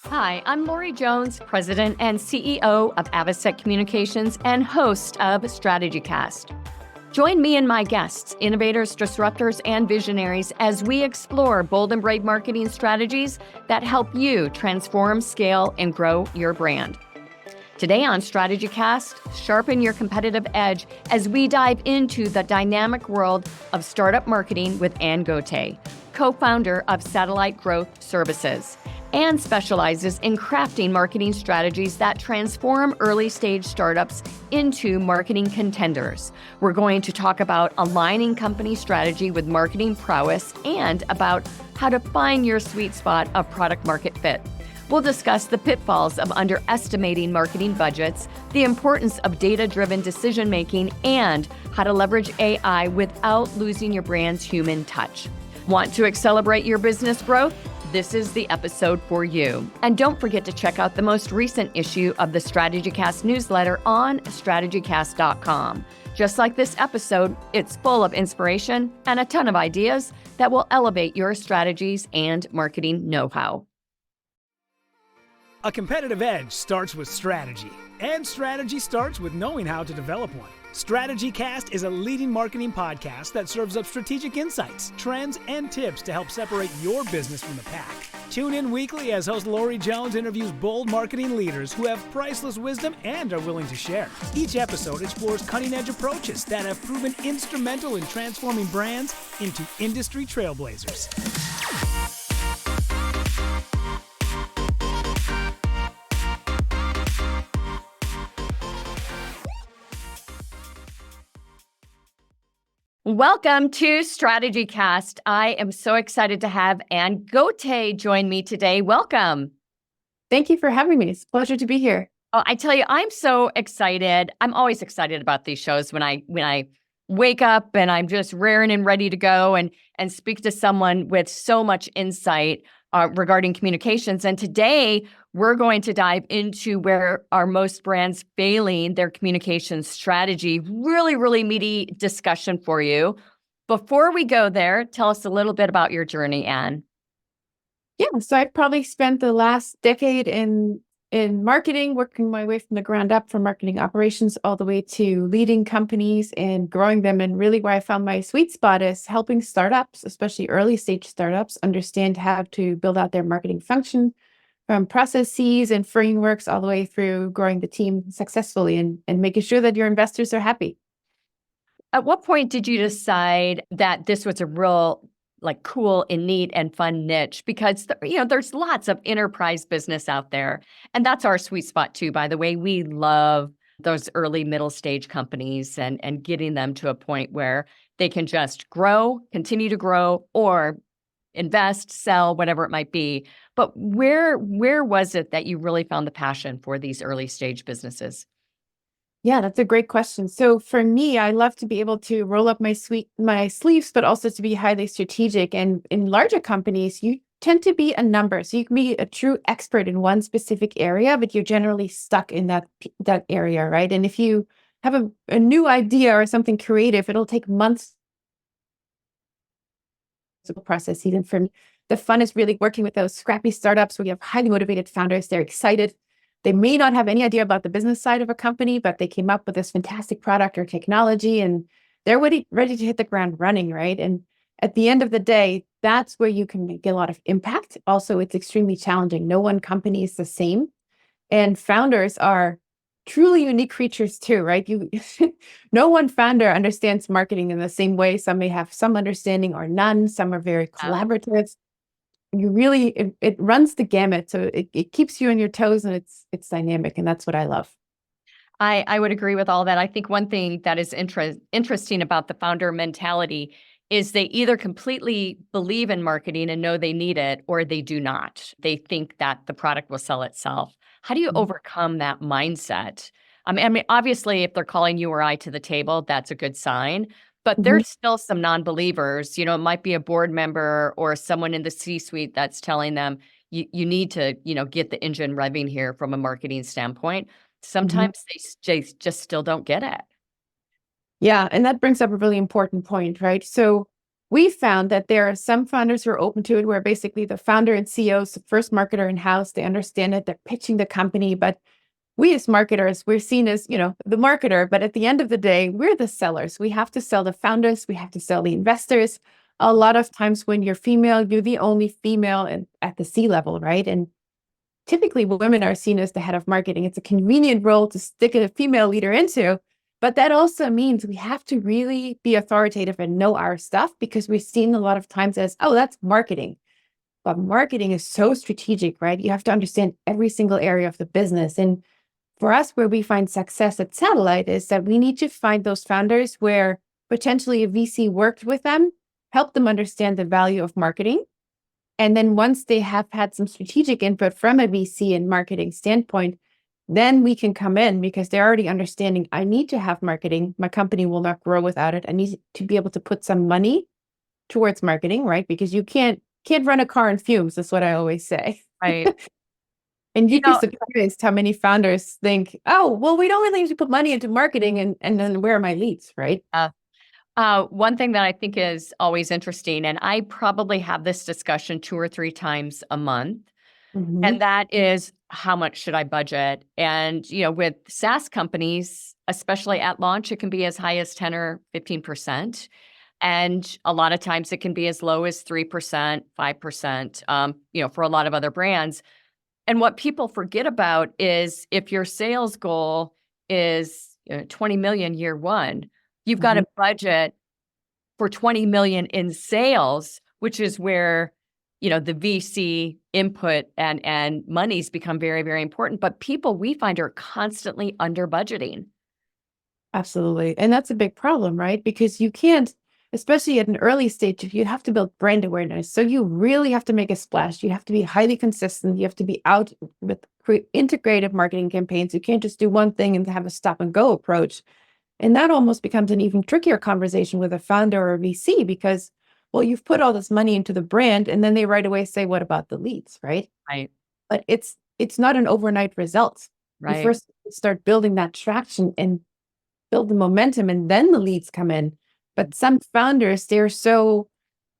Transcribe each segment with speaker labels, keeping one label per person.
Speaker 1: Hi, I'm Lori Jones, President and CEO of Avocet Communications and host of StrategyCast. Join me and my guests, innovators, disruptors, and visionaries as we explore bold and brave marketing strategies that help you transform, scale, and grow your brand. Today on StrategyCast, sharpen your competitive edge as we dive into the dynamic world of startup marketing with Anne Gotay, co-founder of Satellite Growth Services. Anne specializes in crafting marketing strategies that transform early-stage startups into marketing contenders. We're going to talk about aligning company strategy with marketing prowess and about how to find your sweet spot of product market fit. We'll discuss the pitfalls of underestimating marketing budgets, the importance of data-driven decision-making, and how to leverage AI without losing your brand's human touch. Want to accelerate your business growth? This is the episode for you. And don't forget to check out the most recent issue of the StrategyCast newsletter on StrategyCast.com. Just like this episode, it's full of inspiration and a ton of ideas that will elevate your strategies and marketing know-how.
Speaker 2: A competitive edge starts with strategy, and strategy starts with knowing how to develop one. StrategyCast is a leading marketing podcast that serves up strategic insights, trends, and tips to help separate your business from the pack. Tune in weekly as host Lori Jones interviews bold marketing leaders who have priceless wisdom and are willing to share. Each episode explores cutting-edge approaches that have proven instrumental in transforming brands into industry trailblazers.
Speaker 1: Welcome to StrategyCast. I am so excited to have Anne Gotay join me today. Welcome.
Speaker 3: Thank you for having me. It's a pleasure to be here.
Speaker 1: Oh, I tell you, I'm so excited. I'm always excited about these shows when I wake up and I'm just raring and ready to go and speak to someone with so much insight regarding communications. And today, we're going to dive into where are most brands failing their communication strategy. Really, really meaty discussion for you. Before we go there, tell us a little bit about your journey, Anne.
Speaker 3: Yeah, so I've probably spent the last decade in marketing, working my way from the ground up from marketing operations all the way to leading companies and growing them. And really where I found my sweet spot is helping startups, especially early stage startups, understand how to build out their marketing function from processes and frameworks all the way through growing the team successfully and making sure that your investors are happy.
Speaker 1: At what point did you decide that this was a real cool and neat and fun niche? Because there's lots of enterprise business out there, and that's our sweet spot too. By the way, we love those early middle stage companies and getting them to a point where they can just grow, continue to grow, or invest, sell, whatever it might be. But where was it that you really found the passion for these early stage businesses?
Speaker 3: Yeah, that's a great question. So for me, I love to be able to roll up my sleeves, but also to be highly strategic. And in larger companies, you tend to be a number. So you can be a true expert in one specific area, but you're generally stuck in that area, right? And if you have a new idea or something creative, it'll take months processes. And for me, the fun is really working with those scrappy startups where you have highly motivated founders. They're excited. They may not have any idea about the business side of a company, but they came up with this fantastic product or technology and they're ready to hit the ground running, right? And at the end of the day, that's where you can get a lot of impact. Also, it's extremely challenging. No one company is the same. And founders are truly unique creatures too, right? No one founder understands marketing in the same way. Some may have some understanding or none. Some are very collaborative. It runs the gamut. So it keeps you on your toes and it's dynamic. And that's what I love.
Speaker 1: I would agree with all that. I think one thing that is interesting about the founder mentality is they either completely believe in marketing and know they need it, or they do not. They think that the product will sell itself. How do you overcome that mindset? I mean, obviously, if they're calling you or I to the table, that's a good sign. But there's still some non-believers. It might be a board member or someone in the C-suite that's telling them, you need to, get the engine revving here from a marketing standpoint. Sometimes they just still don't get it.
Speaker 3: Yeah, and that brings up a really important point, right? So we found that there are some founders who are open to it, where basically the founder and CEO is the first marketer in-house. They understand it. They're pitching the company. But we as marketers, we're seen as, the marketer. But at the end of the day, we're the sellers. We have to sell the founders. We have to sell the investors. A lot of times when you're female, you're the only female at the C-level, right? And typically women are seen as the head of marketing. It's a convenient role to stick a female leader into. But that also means we have to really be authoritative and know our stuff, because we've seen a lot of times as, oh, that's marketing. But marketing is so strategic, right? You have to understand every single area of the business. And for us, where we find success at Satellite is that we need to find those founders where potentially a VC worked with them, help them understand the value of marketing. And then once they have had some strategic input from a VC and marketing standpoint, then we can come in, because they're already understanding, I need to have marketing. My company will not grow without it. I need to be able to put some money towards marketing, right? Because you can't run a car on fumes. That's what I always say.
Speaker 1: Right.
Speaker 3: And you'd be surprised how many founders think, oh, well, we don't really need to put money into marketing, and then where are my leads, right?
Speaker 1: One thing that I think is always interesting, and I probably have this discussion 2 or 3 times a month, and that is, how much should I budget? And, with SaaS companies, especially at launch, it can be as high as 10 or 15%. And a lot of times it can be as low as 3%, 5%, for a lot of other brands. And what people forget about is, if your sales goal is 20 million year one, you've got a budget for 20 million in sales, which is where, the VC input and monies become very, very important. But people, we find, are constantly under budgeting.
Speaker 3: Absolutely. And that's a big problem, right? Because you can't, especially at an early stage, you have to build brand awareness. So you really have to make a splash. You have to be highly consistent. You have to be out with integrated marketing campaigns. You can't just do one thing and have a stop and go approach. And that almost becomes an even trickier conversation with a founder or a VC, because, well, you've put all this money into the brand, and then they right away say, what about the leads, right?
Speaker 1: Right.
Speaker 3: But it's not an overnight result.
Speaker 1: Right.
Speaker 3: You first start building that traction and build the momentum, and then the leads come in. But some founders, they're so,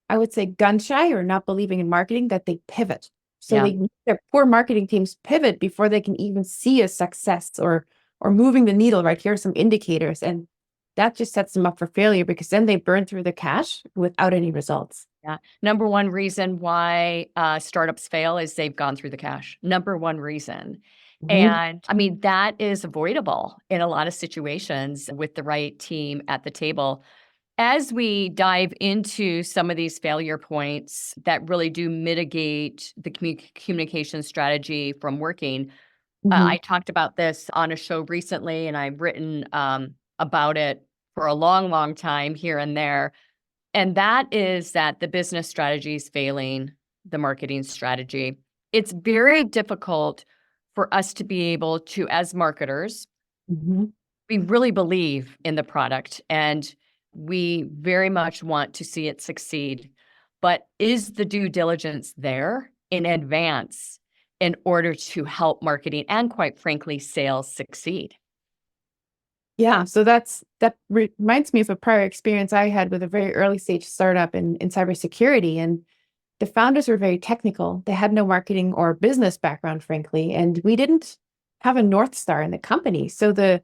Speaker 3: I would say, gun shy or not believing in marketing, that they pivot. So their poor marketing teams pivot before they can even see a success or moving the needle, right? Here are some indicators. And that just sets them up for failure, because then they burn through the cash without any results.
Speaker 1: Yeah. Number one reason why startups fail is they've gone through the cash. Number one reason. And I mean, that is avoidable in a lot of situations with the right team at the table. As we dive into some of these failure points that really do mitigate the communication strategy from working, I talked about this on a show recently, and I've written about it for a long, long time here and there. And that is that the business strategy is failing the marketing strategy. It's very difficult for us to be able to, as marketers, we really believe in the product, and we very much want to see it succeed. But is the due diligence there in advance in order to help marketing and, quite frankly, sales succeed?
Speaker 3: Yeah, so that reminds me of a prior experience I had with a very early stage startup in cybersecurity. And the founders were very technical. They had no marketing or business background, frankly, and we didn't have a North Star in the company. So the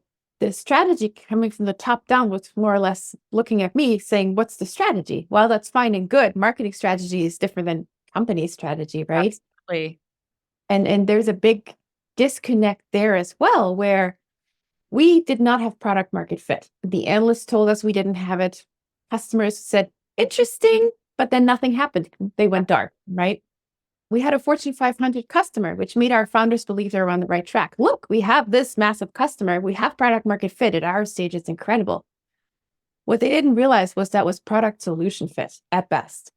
Speaker 3: strategy coming from the top down was more or less looking at me saying, what's the strategy? Well, that's fine and good. Marketing strategy is different than company strategy, right?
Speaker 1: Absolutely.
Speaker 3: And there's a big disconnect there as well, where we did not have product market fit. The analysts told us we didn't have it. Customers said, interesting, but then nothing happened. They went dark, right? We had a Fortune 500 customer, which made our founders believe they were on the right track. Look, we have this massive customer. We have product market fit at our stage. It's incredible. What they didn't realize was that was product solution fit at best.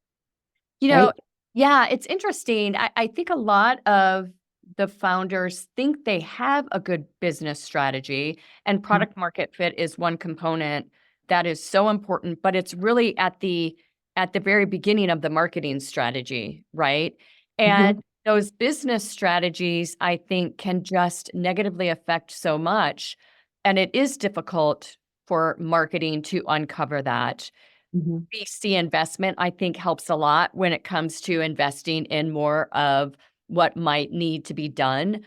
Speaker 1: Right? Yeah, it's interesting. I think a lot of the founders think they have a good business strategy, and product market fit is one component that is so important, but it's really at the very beginning of the marketing strategy, right? And those business strategies, I think, can just negatively affect so much. And it is difficult for marketing to uncover that.
Speaker 3: Mhm.
Speaker 1: VC investment, I think, helps a lot when it comes to investing in more of what might need to be done,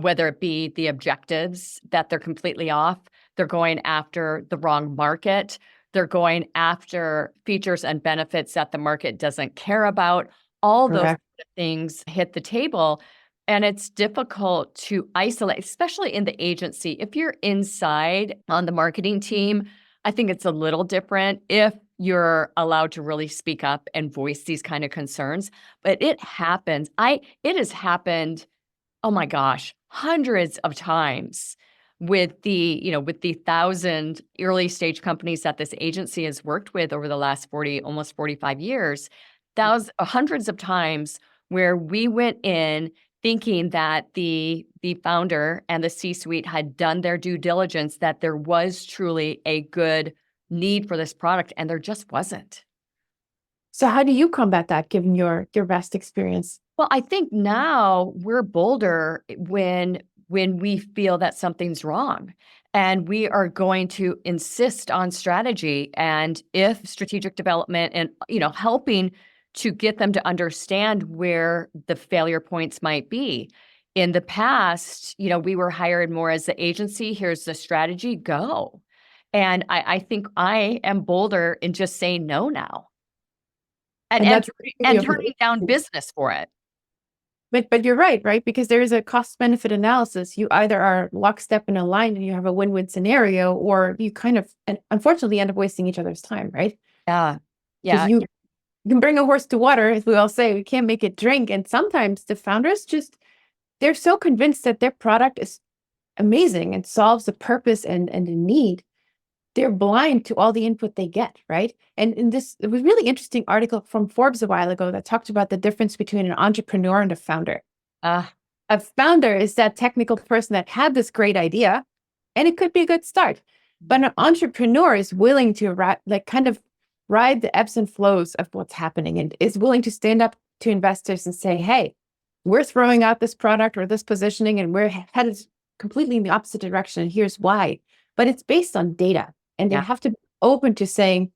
Speaker 1: whether it be the objectives that they're completely off, they're going after the wrong market, they're going after features and benefits that the market doesn't care about. All those
Speaker 3: Correct.
Speaker 1: things hit the table. And it's difficult to isolate, especially in the agency. If you're inside on the marketing team, I think it's a little different if you're allowed to really speak up and voice these kind of concerns. But it happens. It has happened, oh my gosh, hundreds of times with with the 1,000 early stage companies that this agency has worked with over the last 40, almost 45 years. Hundreds of times where we went in thinking that the founder and the C-suite had done their due diligence, that there was truly a good need for this product, and there just wasn't.
Speaker 3: So how do you combat that given your vast experience?
Speaker 1: Well, I think now we're bolder when we feel that something's wrong, and we are going to insist on strategy. And if strategic development and helping to get them to understand where the failure points might be. In the past, we were hired more as the agency. Here's the strategy, go. And I think I am bolder in just saying no now and
Speaker 3: And
Speaker 1: and,
Speaker 3: that's
Speaker 1: turning-
Speaker 3: really
Speaker 1: and
Speaker 3: a
Speaker 1: turning down business for it.
Speaker 3: but you're right? Because there is a cost benefit analysis. You either are lockstep in a line and you have a win-win scenario, or you kind of, and unfortunately, end up wasting each other's time, right?
Speaker 1: Yeah.
Speaker 3: Because
Speaker 1: Yeah.
Speaker 3: you can bring a horse to water, as we all say, we can't make it drink. And sometimes the founders they're so convinced that their product is amazing and solves a purpose and a need. They're blind to all the input they get, right? And in this, it was a really interesting article from Forbes a while ago that talked about the difference between an entrepreneur and a founder.
Speaker 1: Uh,
Speaker 3: A founder is that technical person that had this great idea, and it could be a good start. But an entrepreneur is willing to kind of ride the ebbs and flows of what's happening, and is willing to stand up to investors and say, hey, we're throwing out this product or this positioning, and we're headed completely in the opposite direction. And here's why. But it's based on data. And they
Speaker 1: Yeah.
Speaker 3: have to be open to saying,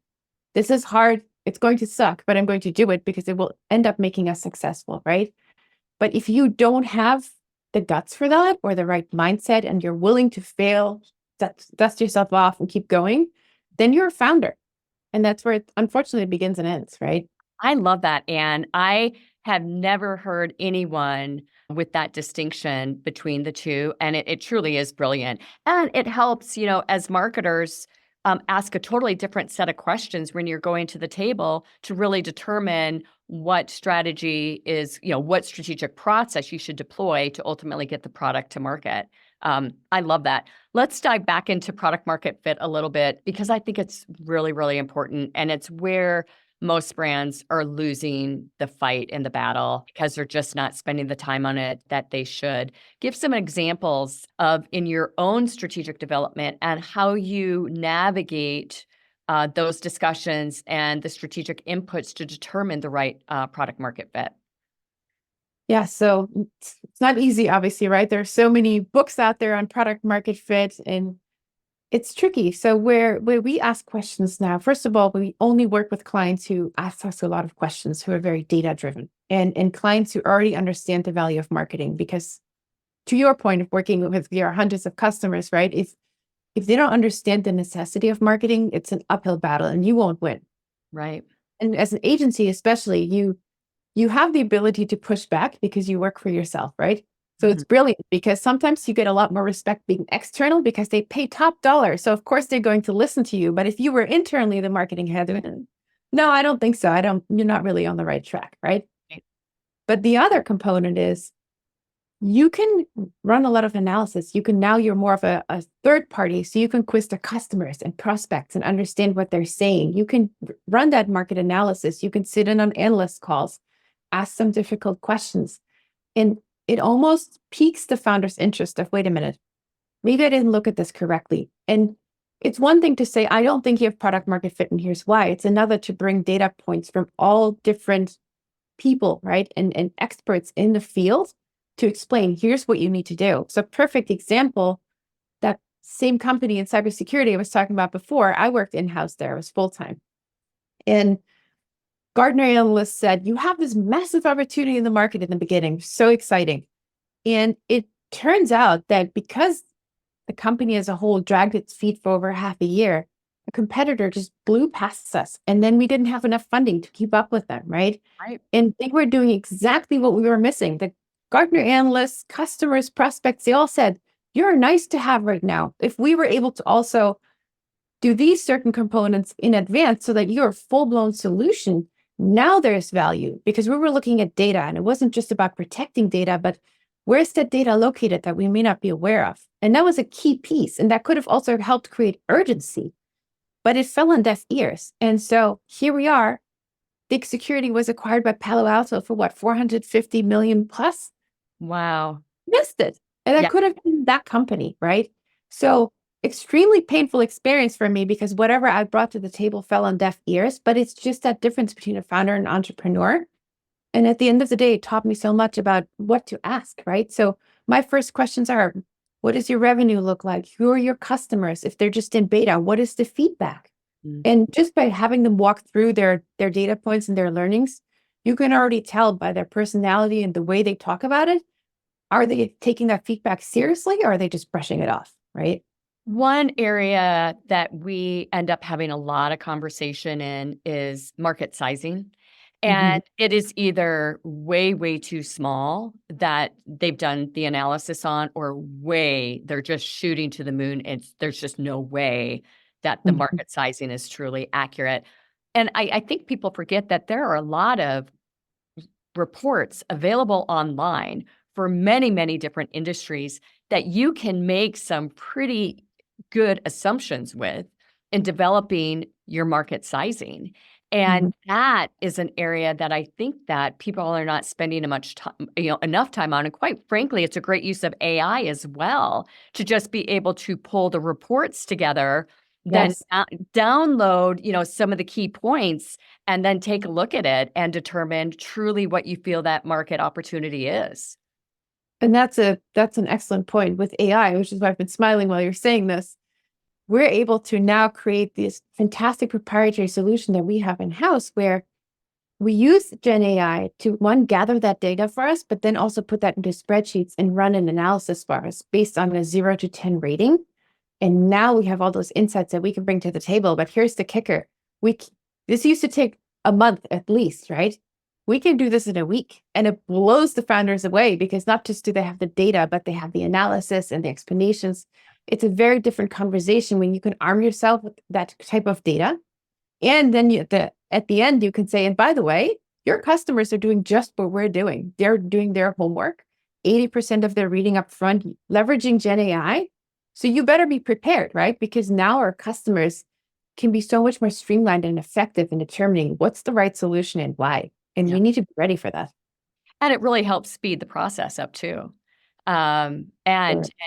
Speaker 3: this is hard, it's going to suck, but I'm going to do it because it will end up making us successful, right? But if you don't have the guts for that or the right mindset, and you're willing to fail, dust yourself off and keep going, then you're a founder. And that's where it unfortunately begins and ends, right?
Speaker 1: I love that, Anne. I have never heard anyone with that distinction between the two, and it truly is brilliant. And it helps, as marketers, ask a totally different set of questions when you're going to the table to really determine what strategy is, what strategic process you should deploy to ultimately get the product to market. I love that. Let's dive back into product market fit a little bit, because I think it's really, really important. And it's where most brands are losing the fight in the battle because they're just not spending the time on it that they should. Give some examples of in your own strategic development and how you navigate those discussions and the strategic inputs to determine the right product market fit.
Speaker 3: Yeah, so it's not easy, obviously, right? There are so many books out there on product market fit, and it's tricky. So where we ask questions now, first of all, we only work with clients who ask us a lot of questions, who are very data driven, and clients who already understand the value of marketing. Because to your point of working with your hundreds of customers, right? If they don't understand the necessity of marketing, it's an uphill battle and you won't win.
Speaker 1: Right.
Speaker 3: And as an agency, especially, you have the ability to push back because you work for yourself, right? So it's brilliant because sometimes you get a lot more respect being external because they pay top dollar. So of course they're going to listen to you. But if you were internally the marketing head, no, I don't think so. You're not really on the right track, right?
Speaker 1: Right.
Speaker 3: But the other component is you can run a lot of analysis. You're more of a third party. So you can quiz the customers and prospects and understand what they're saying. You can run that market analysis. You can sit in on analyst calls, ask some difficult questions. And it almost piques the founder's interest of, wait a minute, maybe I didn't look at this correctly. And it's one thing to say, I don't think you have product market fit, and here's why. It's another to bring data points from all different people, right? And experts in the field to explain, here's what you need to do. So perfect example, that same company in cybersecurity I was talking about before, I worked in-house there, I was full-time. And Gartner analysts said, you have this massive opportunity in the market in the beginning. So exciting. And it turns out that because the company as a whole dragged its feet for over half a year, a competitor just blew past us. And then we didn't have enough funding to keep up with them, right?
Speaker 1: Right.
Speaker 3: And they were doing exactly what we were missing. The Gartner analysts, customers, prospects, they all said, you're nice to have right now. If we were able to also do these certain components in advance so that you're a full-blown solution, now there's value, because we were looking at data and it wasn't just about protecting data, but where's that data located that we may not be aware of? And that was a key piece. And that could have also helped create urgency, but it fell on deaf ears. And so here we are. Dig Security was acquired by Palo Alto for what, 450 million plus?
Speaker 1: Wow.
Speaker 3: Missed it. And that could have been that company, right? So extremely painful experience for me because whatever I brought to the table fell on deaf ears, but it's just that difference between a founder and an entrepreneur. And at the end of the day, it taught me so much about what to ask, right? So my first questions are, what does your revenue look like? Who are your customers? If they're just in beta, what is the feedback? And just by having them walk through their data points and their learnings, you can already tell by their personality and the way they talk about it, are they taking that feedback seriously or are they just brushing it off, right?
Speaker 1: One area that we end up having a lot of conversation in is market sizing. And it is either way, way too small that they've done the analysis on, or they're just shooting to the moon. And there's just no way that the market sizing is truly accurate. And I think people forget that there are a lot of reports available online for many, many different industries that you can make some pretty good assumptions with in developing your market sizing. And that is an area that I think that people are not spending enough time on. And quite frankly, it's a great use of AI as well to just be able to pull the reports together, then download, some of the key points, and then take a look at it and determine truly what you feel that market opportunity is.
Speaker 3: And that's an excellent point with AI, which is why I've been smiling while you're saying this. We're able to now create this fantastic proprietary solution that we have in-house where we use Gen AI to, one, gather that data for us, but then also put that into spreadsheets and run an analysis for us based on a 0 to 10 rating. And now we have all those insights that we can bring to the table. But here's the kicker. This used to take a month at least, right? We can do this in a week, and it blows the founders away because not just do they have the data, but they have the analysis and the explanations. It's a very different conversation when you can arm yourself with that type of data. And then at the end, you can say, and by the way, your customers are doing just what we're doing. They're doing their homework, 80% of their reading up front, leveraging Gen AI. So you better be prepared, right? Because now our customers can be so much more streamlined and effective in determining what's the right solution and why. And we need to be ready for that.
Speaker 1: And it really helps speed the process up too. And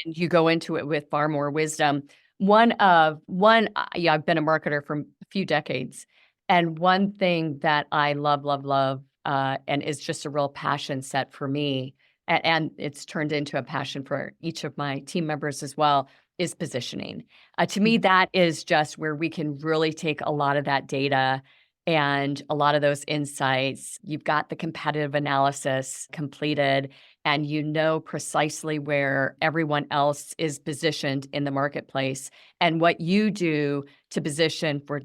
Speaker 1: you go into it with far more wisdom. I've been a marketer for a few decades. And one thing that I love, and is just a real passion set for me, and it's turned into a passion for each of my team members as well, is positioning. To me, that is just where we can really take a lot of that data and a lot of those insights. You've got the competitive analysis completed, and you know precisely where everyone else is positioned in the marketplace and what you do to position for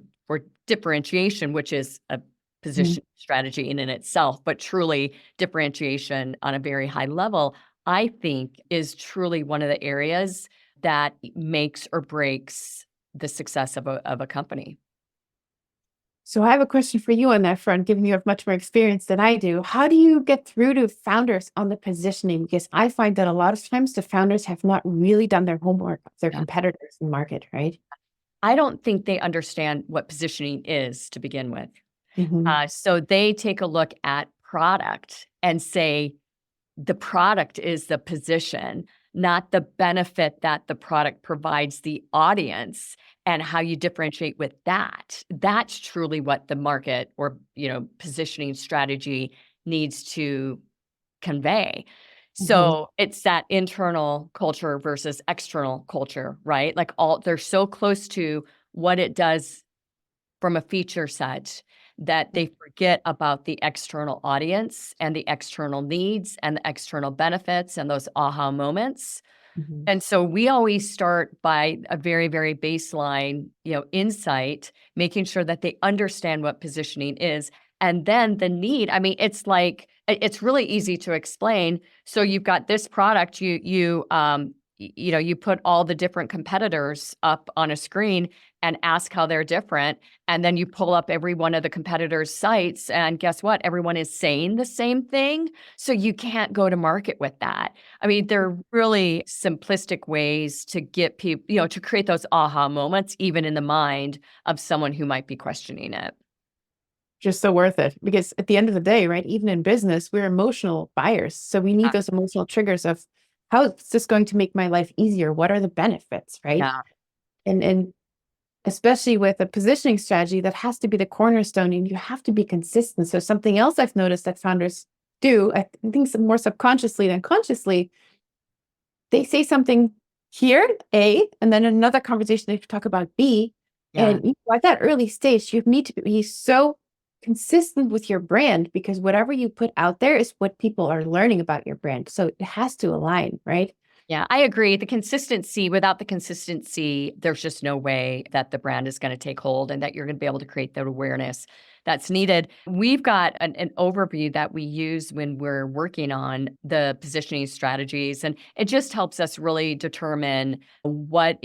Speaker 1: differentiation, which is a position strategy in itself, but truly differentiation on a very high level, I think is truly one of the areas that makes or breaks the success of a company.
Speaker 3: So I have a question for you on that front, given you have much more experience than I do. How do you get through to founders on the positioning? Because I find that a lot of times the founders have not really done their homework of their competitors in market, right?
Speaker 1: I don't think they understand what positioning is to begin with. So they take a look at product and say, the product is the position, not the benefit that the product provides the audience and how you differentiate with that. That's truly what the market or, positioning strategy needs to convey. So it's that internal culture versus external culture, right? Like they're so close to what it does from a feature set that they forget about the external audience and the external needs and the external benefits and those aha moments.
Speaker 3: Mhm.
Speaker 1: And so we always start by a very, very baseline, insight, making sure that they understand what positioning is. And then the need, I mean, it's like, it's really easy to explain. So you've got this product, you put all the different competitors up on a screen and ask how they're different. And then you pull up every one of the competitors' sites, and guess what? Everyone is saying the same thing. So you can't go to market with that. I mean, they're really simplistic ways to get people, to create those aha moments, even in the mind of someone who might be questioning it.
Speaker 3: Just so worth it, because at the end of the day, right, even in business, we're emotional buyers. So we need those emotional triggers of how is this going to make my life easier? What are the benefits, right?
Speaker 1: Yeah.
Speaker 3: And especially with a positioning strategy, that has to be the cornerstone, and you have to be consistent. So something else I've noticed that founders do, I think more subconsciously than consciously, they say something here, A, and then another conversation they talk about B.
Speaker 1: Yeah.
Speaker 3: And at that early stage, you need to be so consistent with your brand, because whatever you put out there is what people are learning about your brand. So it has to align, right?
Speaker 1: Yeah, I agree. Without the consistency, there's just no way that the brand is going to take hold and that you're going to be able to create that awareness that's needed. We've got an overview that we use when we're working on the positioning strategies, and it just helps us really determine what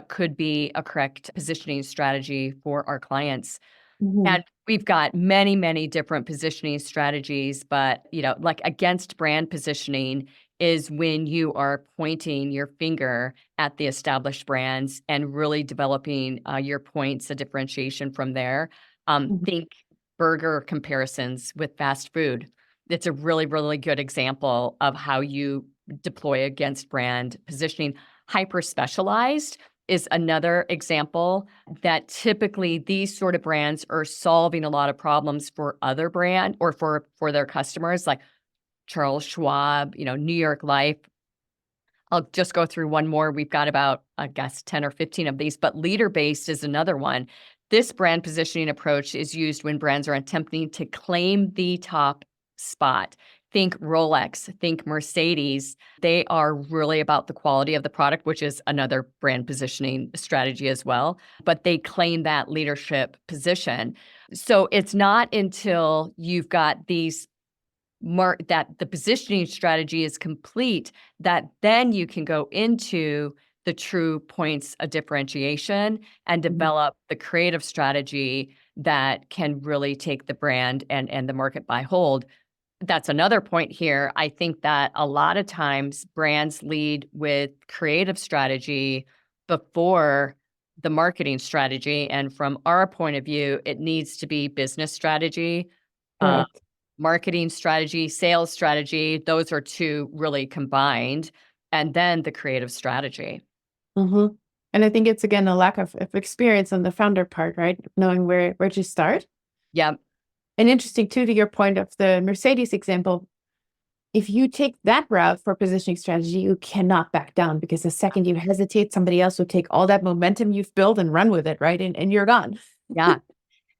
Speaker 1: could be a correct positioning strategy for our clients.
Speaker 3: Mhm.
Speaker 1: And we've got many, many different positioning strategies, but, like against brand positioning is when you are pointing your finger at the established brands and really developing your points of differentiation from there.
Speaker 3: Mhm.
Speaker 1: Think burger comparisons with fast food. It's a really, really good example of how you deploy against brand positioning. Hyper specialized is another example that typically these sort of brands are solving a lot of problems for other brand or for their customers, like Charles Schwab, New York Life. I'll just go through one more. We've got about, I guess, 10 or 15 of these, but leader-based is another one. This brand positioning approach is used when brands are attempting to claim the top spot. Think Rolex, think Mercedes. They are really about the quality of the product, which is another brand positioning strategy as well, but they claim that leadership position. So it's not until you've got that the positioning strategy is complete, that then you can go into the true points of differentiation and develop the creative strategy that can really take the brand and the market by hold. That's another point here. I think that a lot of times brands lead with creative strategy before the marketing strategy. And from our point of view, it needs to be business strategy, uh,
Speaker 3: Correct.
Speaker 1: marketing strategy, sales strategy. Those are two really combined, and then the creative strategy.
Speaker 3: Mm-hmm. And I think it's, again, a lack of experience on the founder part, right? Knowing where to start.
Speaker 1: Yeah.
Speaker 3: And interesting too, to your point of the Mercedes example, if you take that route for positioning strategy, you cannot back down, because the second you hesitate, somebody else will take all that momentum you've built and run with it, right? And you're gone.
Speaker 1: Yeah.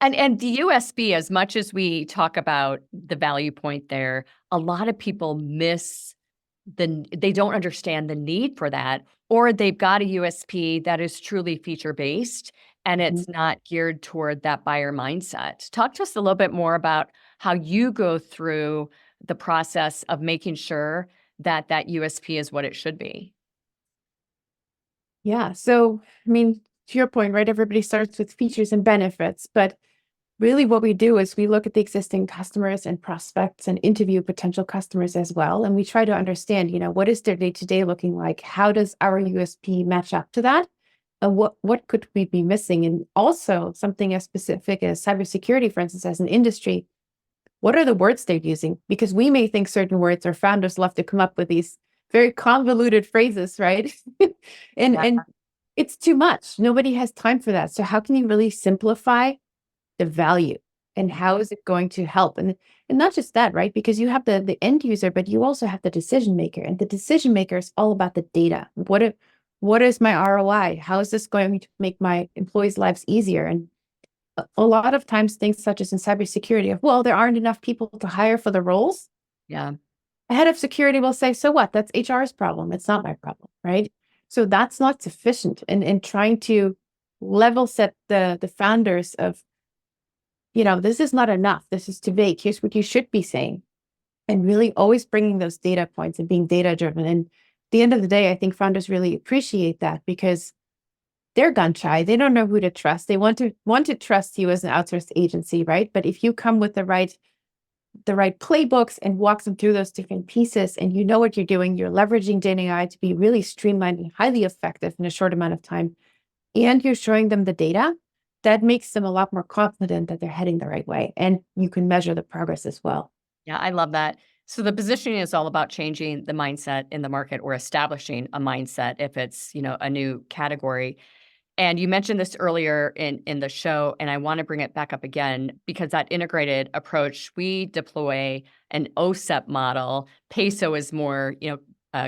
Speaker 1: And the USB, as much as we talk about the value point there, a lot of people they don't understand the need for that, or they've got a USP that is truly feature based and
Speaker 3: Mhm.
Speaker 1: it's not geared toward that buyer mindset. Talk to us a little bit more about how you go through the process of making sure that that USP is what it should be.
Speaker 3: Yeah. So, I mean, to your point, right? Everybody starts with features and benefits, but really what we do is we look at the existing customers and prospects and interview potential customers as well. And we try to understand, what is their day-to-day looking like? How does our USP match up to that? And what could we be missing? And also something as specific as cybersecurity, for instance, as an industry, what are the words they're using? Because we may think certain words, or founders love to come up with these very convoluted phrases, right? And it's too much. Nobody has time for that. So how can you really simplify the value, and how is it going to help? And not just that, right? Because you have the end user, but you also have the decision maker, and the decision maker is all about the data. What is my ROI? How is this going to make my employees' lives easier? And a lot of times things such as in cybersecurity of, well, there aren't enough people to hire for the roles.
Speaker 1: Yeah.
Speaker 3: A head of security will say, so what? That's HR's problem. It's not my problem, right? So that's not sufficient in trying to level set the founders of, this is not enough. This is too vague. Here's what you should be saying. And really always bringing those data points and being data driven. And at the end of the day, I think founders really appreciate that because they're gun shy. They don't know who to trust. They want to trust you as an outsourced agency, right? But if you come with the right playbooks and walk them through those different pieces and you know what you're doing, you're leveraging GenAI to be really streamlined and highly effective in a short amount of time, and you're showing them the data, that makes them a lot more confident that they're heading the right way. And you can measure the progress as well.
Speaker 1: Yeah, I love that. So the positioning is all about changing the mindset in the market or establishing a mindset if it's, a new category. And you mentioned this earlier in the show, and I want to bring it back up again because that integrated approach, we deploy an OSEP model. Peso is more,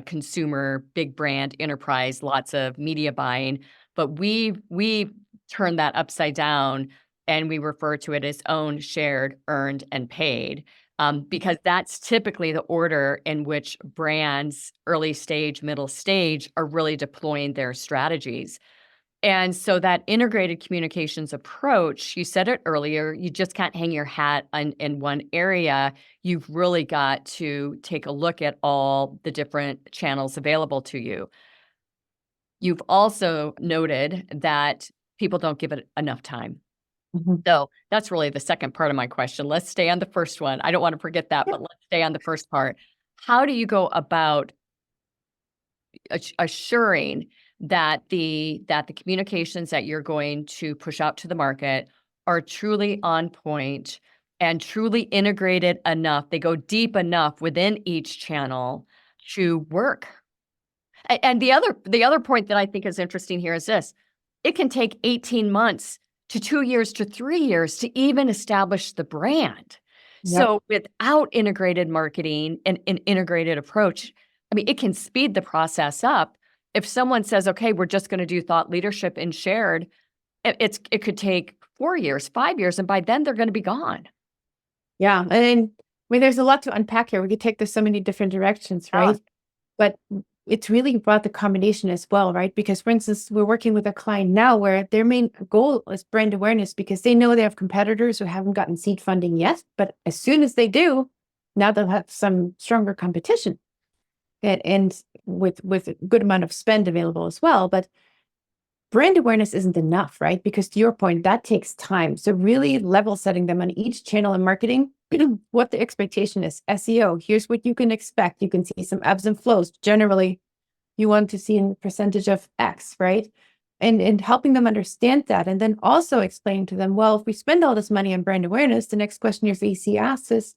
Speaker 1: consumer, big brand, enterprise, lots of media buying. But we turn that upside down and we refer to it as owned, shared, earned, and paid. Because that's typically the order in which brands, early stage, middle stage, are really deploying their strategies. And so that integrated communications approach, you said it earlier, you just can't hang your hat in one area. You've really got to take a look at all the different channels available to you. You've also noted that people don't give it enough time.
Speaker 3: Mhm.
Speaker 1: So that's really the second part of my question. Let's stay on the first one. I don't want to forget that, but let's stay on the first part. How do you go about assuring that the communications that you're going to push out to the market are truly on point and truly integrated enough, they go deep enough within each channel to work? And the other point that I think is interesting here is this: it can take 18 months to 2 years to 3 years to even establish the brand.
Speaker 3: Yep.
Speaker 1: So without integrated marketing and an integrated approach, I mean, it can speed the process up. If someone says, "Okay, we're just gonna do thought leadership and shared," it could take 4 years, 5 years, and by then they're gonna be gone.
Speaker 3: Yeah. And I mean, there's a lot to unpack here. We could take this so many different directions,
Speaker 1: Yeah.
Speaker 3: right? But it's really about the combination as well, right? Because, for instance, we're working with a client now where their main goal is brand awareness because they know they have competitors who haven't gotten seed funding yet. But as soon as they do, now they'll have some stronger competition and with a good amount of spend available as well. But brand awareness isn't enough, right? Because to your point, that takes time. So really level setting them on each channel and marketing, what the expectation is. SEO, here's what you can expect. You can see some ebbs and flows. Generally, you want to see a percentage of X, right? And helping them understand that. And then also explaining to them, well, if we spend all this money on brand awareness, the next question your VC asks is,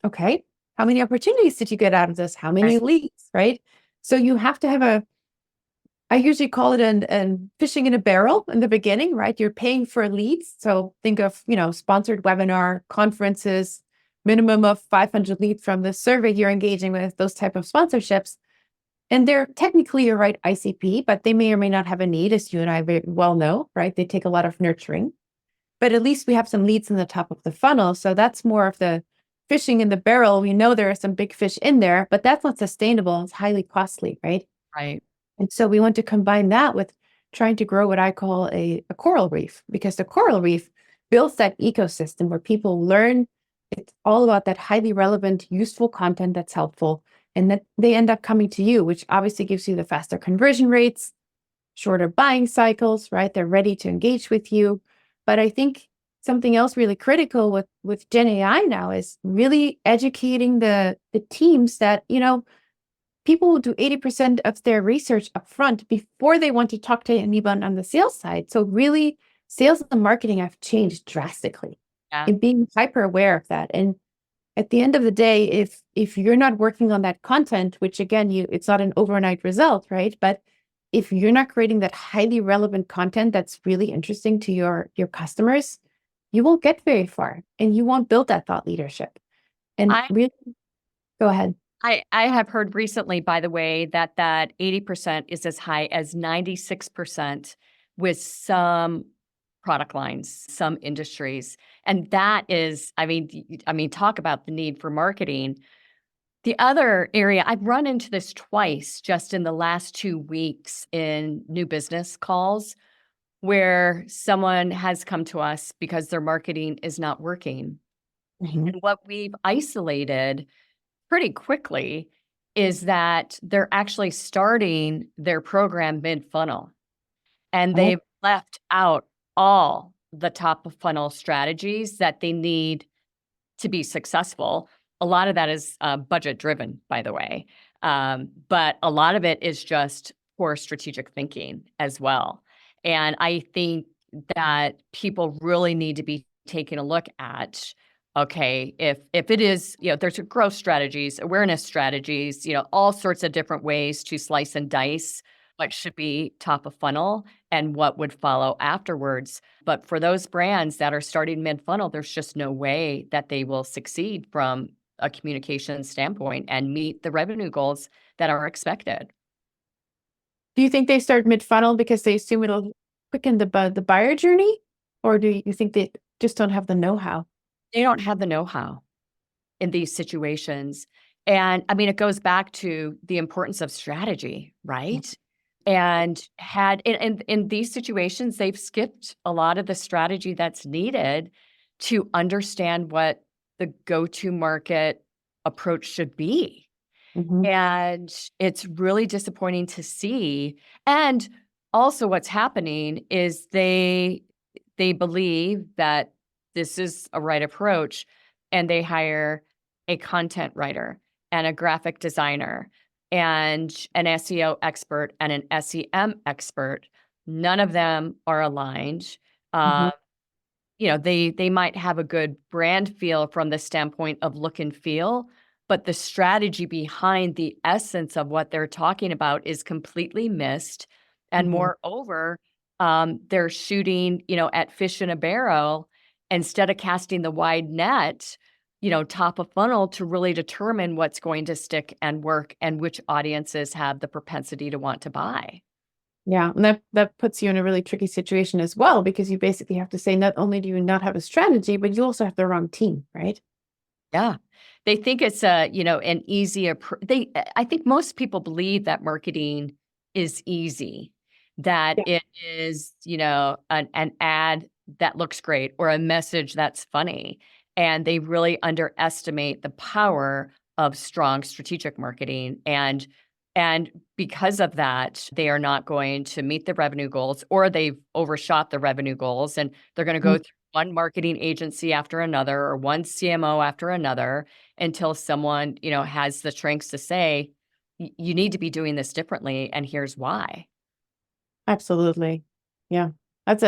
Speaker 3: okay, how many opportunities did you get out of this? How many
Speaker 1: Right.
Speaker 3: leads, right? So you have to have I usually call it an fishing in a barrel in the beginning, right? You're paying for leads. So think of, sponsored webinar, conferences, minimum of 500 leads from the survey you're engaging with, those type of sponsorships. And they're technically your right ICP, but they may or may not have a need, as you and I very well know, right? They take a lot of nurturing. But at least we have some leads in the top of the funnel. So that's more of the fishing in the barrel. We know there are some big fish in there, but that's not sustainable. It's highly costly, right?
Speaker 1: Right.
Speaker 3: And so we want to combine that with trying to grow what I call a coral reef, because the coral reef builds that ecosystem where people learn. It's all about that highly relevant, useful content that's helpful, and that they end up coming to you, which obviously gives you the faster conversion rates, shorter buying cycles, right? They're ready to engage with you. But I think something else really critical with Gen AI now is really educating the teams that, people will do 80% of their research upfront before they want to talk to anyone on the sales side. So really, sales and marketing have changed drastically
Speaker 1: Yeah.
Speaker 3: and being hyper aware of that. And at the end of the day, if you're not working on that content, which again, it's not an overnight result, right? But if you're not creating that highly relevant content that's really interesting to your customers, you won't get very far and you won't build that thought leadership. And
Speaker 1: I
Speaker 3: really, go ahead.
Speaker 1: I have heard recently, by the way, that 80% is as high as 96% with some product lines, some industries. And that is, talk about the need for marketing. The other area, I've run into this twice just in the last 2 weeks in new business calls where someone has come to us because their marketing is not working.
Speaker 3: Mhm.
Speaker 1: And what we've isolated pretty quickly is that they're actually starting their program mid-funnel, and
Speaker 3: Oh,
Speaker 1: they've left out all the top of funnel strategies that they need to be successful. A lot of that is budget driven, by the way. But a lot of it is just poor strategic thinking as well. And I think that people really need to be taking a look at, okay, if it is, there's growth strategies, awareness strategies, all sorts of different ways to slice and dice what should be top of funnel and what would follow afterwards. But for those brands that are starting mid-funnel, there's just no way that they will succeed from a communication standpoint and meet the revenue goals that are expected.
Speaker 3: do you think they start mid-funnel because they assume it'll quicken the buyer journey? Or do you think they just don't have the know-how?
Speaker 1: They don't have the know-how in these situations. And it goes back to the importance of strategy, right? And in these situations, they've skipped a lot of the strategy that's needed to understand what the go-to market approach should be.
Speaker 3: Mhm.
Speaker 1: And it's really disappointing to see. And also what's happening is they believe that this is a right approach, and they hire a content writer and a graphic designer and an SEO expert and an SEM expert. None of them are aligned.
Speaker 3: Mhm.
Speaker 1: Uh, they might have a good brand feel from the standpoint of look and feel, but the strategy behind the essence of what they're talking about is completely missed. And
Speaker 3: Mhm.
Speaker 1: moreover, they're shooting, at fish in a barrel instead of casting the wide net, top of funnel to really determine what's going to stick and work and which audiences have the propensity to want to buy.
Speaker 3: Yeah, and that puts you in a really tricky situation as well, because you basically have to say not only do you not have a strategy, but you also have the wrong team, right?
Speaker 1: Yeah. They think it's an easy I think most people believe that marketing is easy, that
Speaker 3: Yeah.
Speaker 1: it is, an ad that looks great or a message that's funny. And they really underestimate the power of strong strategic marketing. And because of that, they are not going to meet the revenue goals, or they've overshot the revenue goals, and they're going to
Speaker 3: Mm.
Speaker 1: go through one marketing agency after another or one CMO after another until someone, has the strengths to say, you need to be doing this differently, and here's why.
Speaker 3: Absolutely. Yeah. That's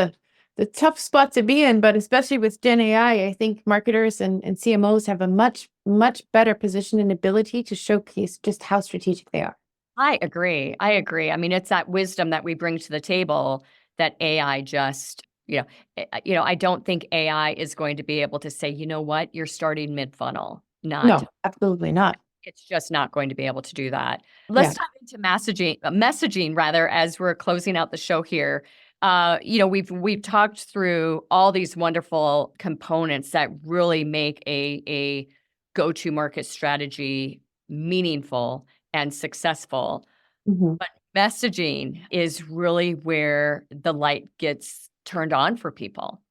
Speaker 3: the tough spot to be in, but especially with Gen AI, I think marketers and CMOs have a much, much better position and ability to showcase just how strategic they are.
Speaker 1: I agree. I agree. It's that wisdom that we bring to the table that AI just, I don't think AI is going to be able to say, you know what, you're starting mid-funnel. Not
Speaker 3: No, absolutely not.
Speaker 1: It's just not going to be able to do that.
Speaker 3: Yeah.
Speaker 1: Let's dive into messaging rather, as we're closing out the show here. We've talked through all these wonderful components that really make a go-to market strategy meaningful and successful.
Speaker 3: Mhm.
Speaker 1: But messaging is really where the light gets turned on for people.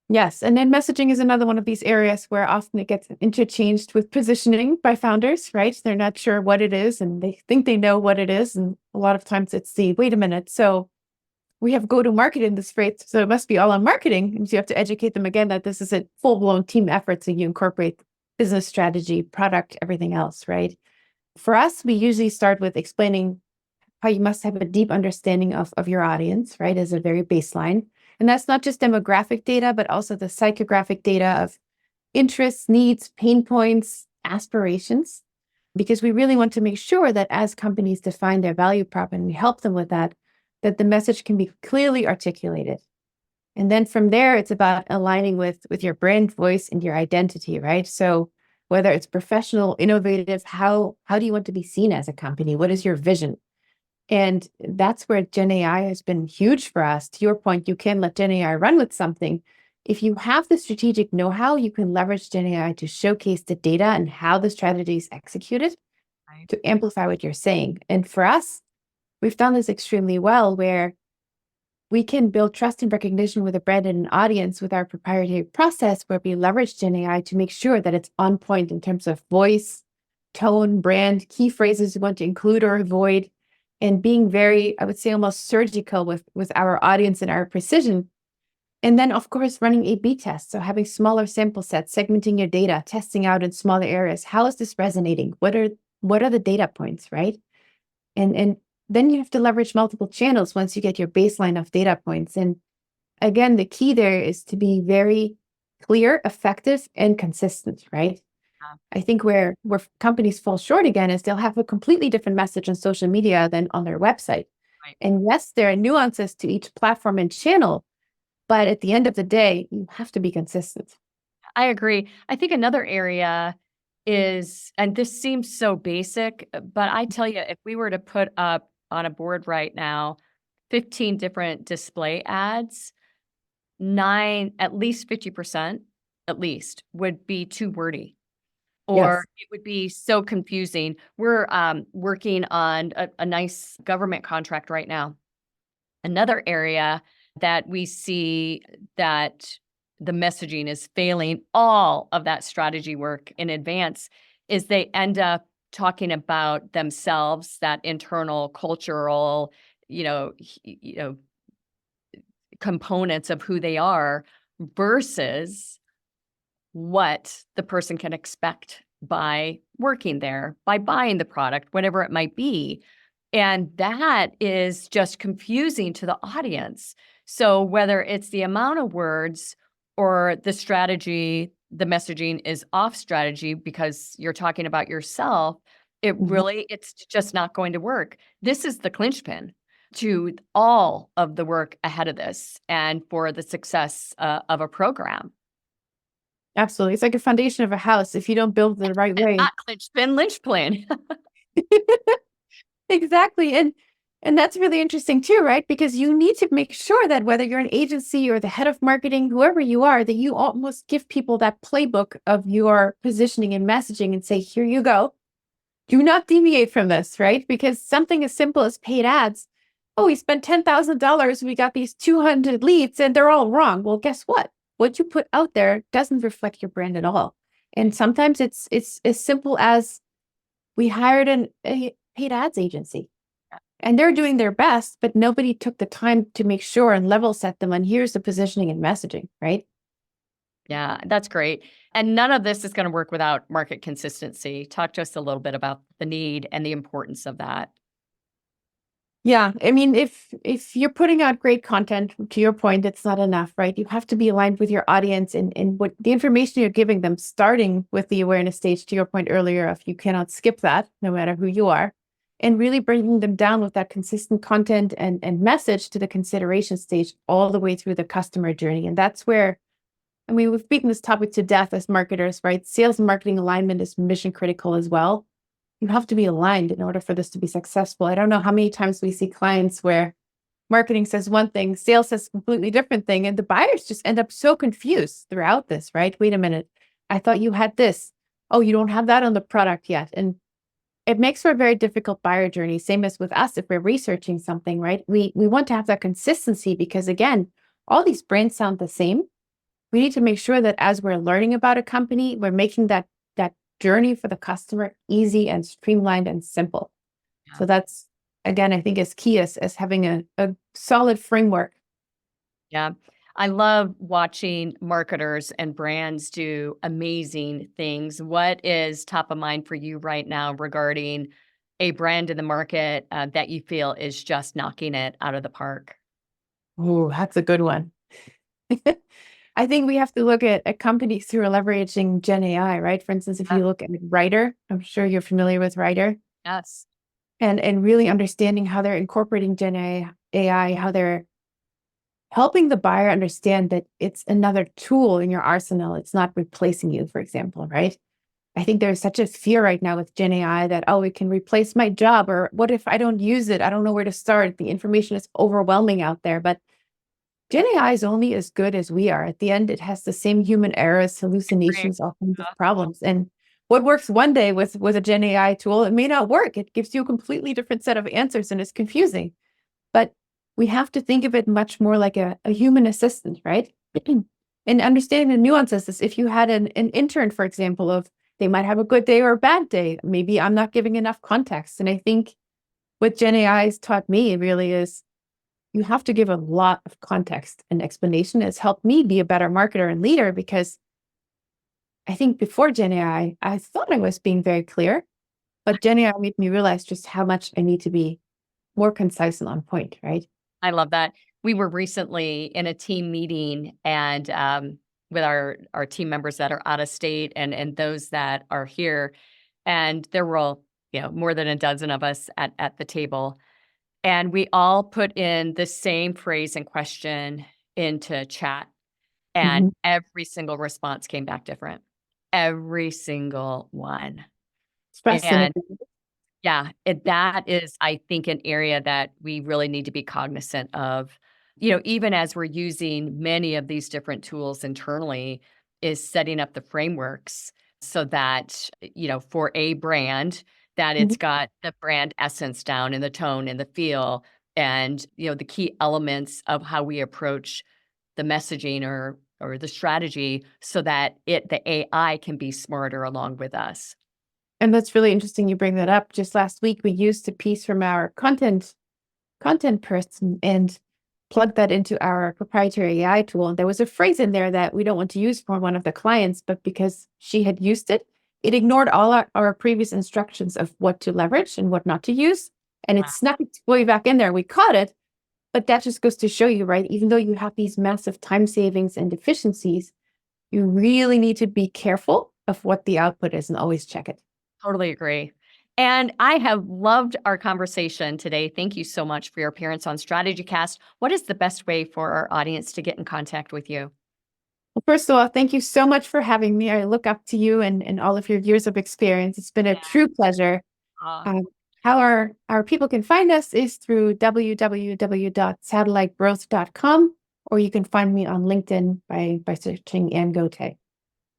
Speaker 3: Yes. And then messaging is another one of these areas where often it gets interchanged with positioning by founders, right? They're not sure what it is and they think they know what it is. And a lot of times it's wait a minute. So we have go to market in this phrase. So it must be all on marketing. And so you have to educate them again that this is a full blown team effort. So you incorporate business strategy, product, everything else, right? For us, we usually start with explaining how you must have a deep understanding of your audience, right, as a very baseline. And that's not just demographic data, but also the psychographic data of interests, needs, pain points, aspirations, because we really want to make sure that as companies define their value prop and we help them with that, that the message can be clearly articulated. And then from there, it's about aligning with your brand voice and your identity, right? So whether it's professional, innovative, how do you want to be seen as a company? What is your vision? And that's where Gen AI has been huge for us. To your point, you can let Gen AI run with something. If you have the strategic know-how, you can leverage Gen AI to showcase the data and how the strategy is executed
Speaker 1: Right.
Speaker 3: to amplify what you're saying. And for us, we've done this extremely well, where we can build trust and recognition with a brand and an audience with our proprietary process, where we leverage Gen AI to make sure that it's on point in terms of voice, tone, brand, key phrases we want to include or avoid, and being very, I would say, almost surgical with our audience and our precision. And then, of course, running A/B tests. So having smaller sample sets, segmenting your data, testing out in smaller areas. How is this resonating? What are the data points, right? And then you have to leverage multiple channels once you get your baseline of data points. And again, the key there is to be very clear, effective, and consistent, right?
Speaker 1: Yeah.
Speaker 3: I think where companies fall short again is they'll have a completely different message on social media than on their website.
Speaker 1: Right.
Speaker 3: And yes, there are nuances to each platform and channel, but at the end of the day, you have to be consistent.
Speaker 1: I agree. I think another area is, and this seems so basic, but I tell you, if we were to put up on a board right now 15 different display ads, at least 50%, at least, would be too wordy, or
Speaker 3: Yes.
Speaker 1: it would be so confusing. We're working on a nice government contract right now. Another area that we see that the messaging is failing all of that strategy work in advance is they end up talking about themselves, that internal cultural, you know, components of who they are versus what the person can expect by working there, by buying the product, whatever it might be. And that is just confusing to the audience. So whether it's the amount of words or the strategy, the messaging is off strategy because you're talking about yourself,
Speaker 3: Mhm.
Speaker 1: it's just not going to work. This is the clinch to all of the work ahead of this and for the success of a program.
Speaker 3: Absolutely. It's like a foundation of a house. If you don't build it the right way.
Speaker 1: Not clinch pin, lynch plan.
Speaker 3: Exactly. And that's really interesting too, right? Because you need to make sure that whether you're an agency or the head of marketing, whoever you are, that you almost give people that playbook of your positioning and messaging and say, here you go. Do not deviate from this, right? Because something as simple as paid ads. Oh, we spent $10,000. We got these 200 leads and they're all wrong. Well, guess what? What you put out there doesn't reflect your brand at all. And sometimes it's as simple as we hired a paid ads agency and they're doing their best, but nobody took the time to make sure and level set them on here's the positioning and messaging, right?
Speaker 1: Yeah, that's great. And none of this is going to work without market consistency. Talk to us a little bit about the need and the importance of that.
Speaker 3: Yeah, I mean, if you're putting out great content, to your point, it's not enough, right? You have to be aligned with your audience and what the information you're giving them, starting with the awareness stage, to your point earlier, if you cannot skip that, no matter who you are, and really bringing them down with that consistent content and message to the consideration stage all the way through the customer journey. And that's where, I mean, we've beaten this topic to death as marketers, right? Sales and marketing alignment is mission critical as well. You have to be aligned in order for this to be successful. I don't know how many times we see clients where marketing says one thing, sales says a completely different thing, and the buyers just end up so confused throughout this, right? Wait a minute. I thought you had this. Oh, you don't have that on the product yet. And it makes for a very difficult buyer journey. Same as with us if we're researching something, right? We want to have that consistency because again, all these brands sound the same. We need to make sure that as we're learning about a company, we're making that journey for the customer easy and streamlined and simple.
Speaker 1: Yeah.
Speaker 3: So that's, again, I think is key as having a solid framework.
Speaker 1: Yeah. I love watching marketers and brands do amazing things. What is top of mind for you right now regarding a brand in the market that you feel is just knocking it out of the park?
Speaker 3: Oh, that's a good one. I think we have to look at companies who are leveraging Gen AI, right? For instance, if
Speaker 1: Yeah.
Speaker 3: you look at Writer, I'm sure you're familiar with Writer,
Speaker 1: Yes.
Speaker 3: and really understanding how they're incorporating AI, how they're helping the buyer understand that it's another tool in your arsenal. It's not replacing you, for example, right? I think there's such a fear right now with Gen AI that, oh, it can replace my job, or what if I don't use it? I don't know where to start. The information is overwhelming out there. But Gen AI is only as good as we are. At the end, it has the same human errors,
Speaker 1: Right.
Speaker 3: hallucinations, all kinds of problems. And what works one day with a Gen AI tool, it may not work. It gives you a completely different set of answers and it's confusing. But we have to think of it much more like a human assistant, right? And understanding the nuances is, if you had an intern, for example, of they might have a good day or a bad day. Maybe I'm not giving enough context. And I think what Gen AI has taught me really is you have to give a lot of context and explanation. It's helped me be a better marketer and leader, because I think before Gen AI, I thought I was being very clear, but Gen AI made me realize just how much I need to be more concise and on point, right?
Speaker 1: I love that. We were recently in a team meeting and with our team members that are out of state and those that are here, and there were more than a dozen of us at the table, and we all put in the same phrase and question into chat, and
Speaker 3: Mhm.
Speaker 1: every single response came back different. Every single one.
Speaker 3: It's fascinating.
Speaker 1: And yeah, that is, I think, an area that we really need to be cognizant of. Even as we're using many of these different tools internally, is setting up the frameworks so that, for a brand, that it's
Speaker 3: Mhm.
Speaker 1: got the brand essence down and the tone and the feel and, the key elements of how we approach the messaging or the strategy so that the AI can be smarter along with us.
Speaker 3: And that's really interesting you bring that up. Just last week, we used a piece from our content person and plugged that into our proprietary AI tool. And there was a phrase in there that we don't want to use for one of the clients, but because she had used it, it ignored all our previous instructions of what to leverage and what not to use. And it
Speaker 1: Wow.
Speaker 3: snuck its way back in there. We caught it, but that just goes to show you, right? Even though you have these massive time savings and efficiencies, you really need to be careful of what the output is and always check it.
Speaker 1: Totally agree. And I have loved our conversation today. Thank you so much for your appearance on StrategyCast. What is the best way for our audience to get in contact with you?
Speaker 3: Well, first of all, thank you so much for having me. I look up to you and all of your years of experience. It's been a
Speaker 1: Yeah.
Speaker 3: true pleasure.
Speaker 1: Uh,
Speaker 3: Um, how our people can find us is through www.satellitegrowth.com, or you can find me on LinkedIn by searching Anne Gotay.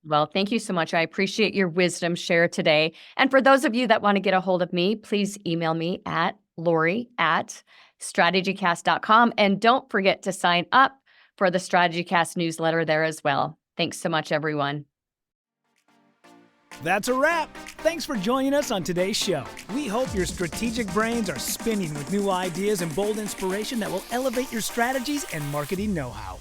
Speaker 1: well, thank you so much. I appreciate your wisdom shared today. And for those of you that want to get a hold of me, please email me at Lori@strategycast.com. And don't forget to sign up for the StrategyCast newsletter there as well. Thanks so much, everyone.
Speaker 2: That's a wrap. Thanks for joining us on today's show. We hope your strategic brains are spinning with new ideas and bold inspiration that will elevate your strategies and marketing know-how.